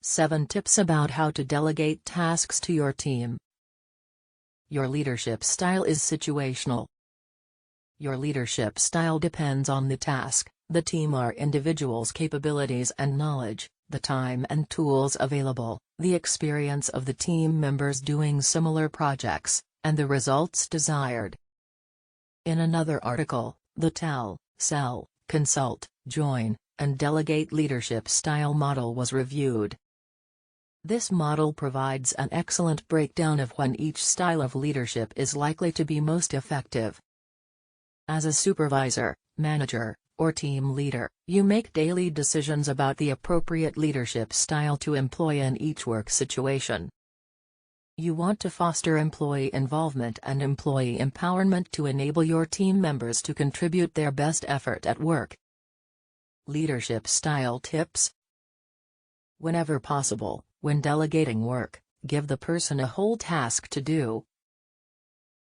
7 Tips about how to delegate tasks to your team. Your leadership style is situational. Your leadership style depends on the task, the team or individual's capabilities and knowledge, the time and tools available, the experience of the team members doing similar projects, and the results desired. In another article, the tell, sell, consult, join, and delegate leadership style model was reviewed. This model provides an excellent breakdown of when each style of leadership is likely to be most effective. As a supervisor, manager, or team leader, you make daily decisions about the appropriate leadership style to employ in each work situation. You want to foster employee involvement and employee empowerment to enable your team members to contribute their best effort at work. Leadership style tips. Whenever possible, when delegating work, give the person a whole task to do.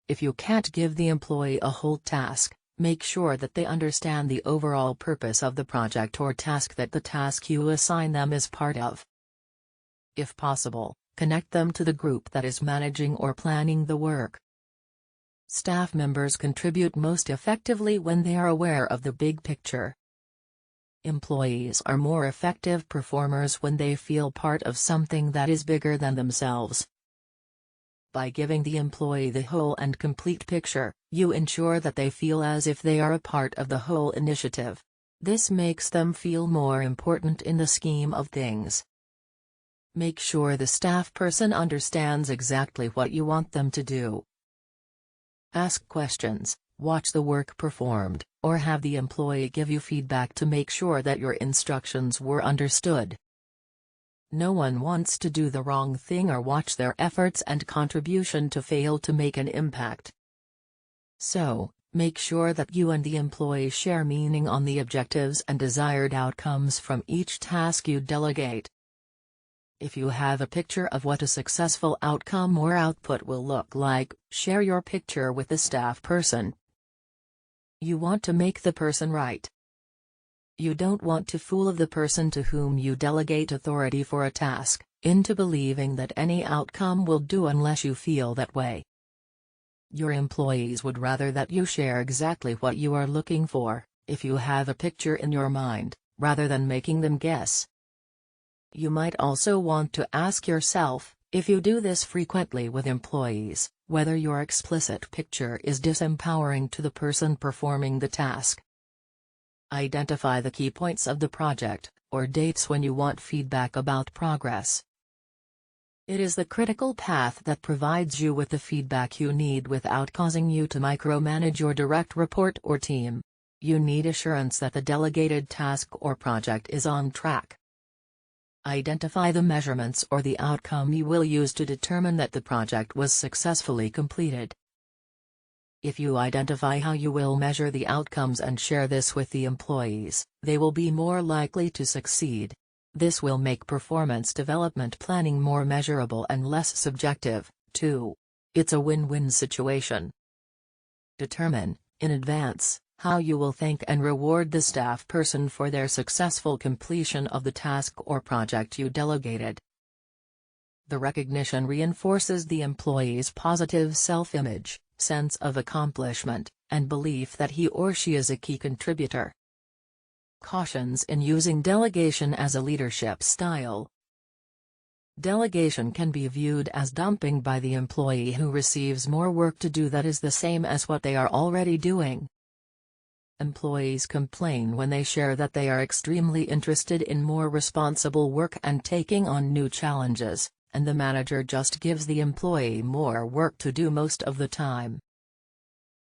If you can't give the employee a whole task, make sure that they understand the overall purpose of the project or task that the task you assign them is part of. If possible, connect them to the group that is managing or planning the work. Staff members contribute most effectively when they are aware of the big picture. Employees are more effective performers when they feel part of something that is bigger than themselves. By giving the employee the whole and complete picture, you ensure that they feel as if they are a part of the whole initiative. This makes them feel more important in the scheme of things. Make sure the staff person understands exactly what you want them to do. Ask questions, watch the work performed, or have the employee give you feedback to make sure that your instructions were understood. No one wants to do the wrong thing or watch their efforts and contribution to fail to make an impact. So, make sure that you and the employee share meaning on the objectives and desired outcomes from each task you delegate. If you have a picture of what a successful outcome or output will look like, share your picture with the staff person. You want to make the person right. You don't want to fool the person to whom you delegate authority for a task, into believing that any outcome will do unless you feel that way. Your employees would rather that you share exactly what you are looking for, if you have a picture in your mind, rather than making them guess. You might also want to ask yourself, if you do this frequently with employees, whether your explicit picture is disempowering to the person performing the task. Identify the key points of the project, or dates when you want feedback about progress. It is the critical path that provides you with the feedback you need without causing you to micromanage your direct report or team. You need assurance that the delegated task or project is on track. Identify the measurements or the outcome you will use to determine that the project was successfully completed. If you identify how you will measure the outcomes and share this with the employees, they will be more likely to succeed. This will make performance development planning more measurable and less subjective, too. It's a win-win situation. Determine, in advance, how you will thank and reward the staff person for their successful completion of the task or project you delegated. The recognition reinforces the employee's positive self-image, sense of accomplishment, and belief that he or she is a key contributor. Cautions in using delegation as a leadership style. Delegation can be viewed as dumping by the employee who receives more work to do that is the same as what they are already doing. Employees complain when they share that they are extremely interested in more responsible work and taking on new challenges, and the manager just gives the employee more work to do most of the time.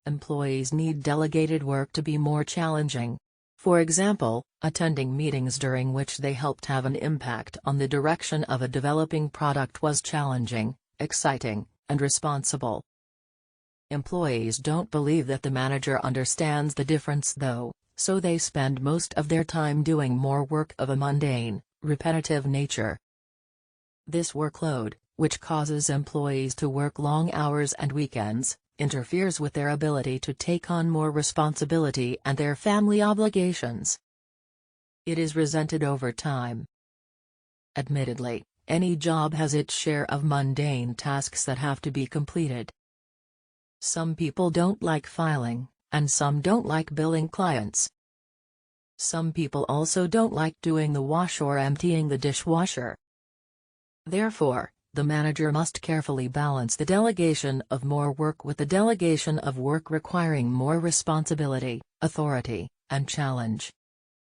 Employees need delegated work to be more challenging. For example, attending meetings during which they helped have an impact on the direction of a developing product was challenging, exciting, and responsible. Employees don't believe that the manager understands the difference though, so they spend most of their time doing more work of a mundane, repetitive nature. This workload, which causes employees to work long hours and weekends, interferes with their ability to take on more responsibility and their family obligations. It is resented over time. Admittedly, any job has its share of mundane tasks that have to be completed. Some people don't like filing, and some don't like billing clients. Some people also don't like doing the wash or emptying the dishwasher. Therefore, the manager must carefully balance the delegation of more work with the delegation of work requiring more responsibility, authority, and challenge.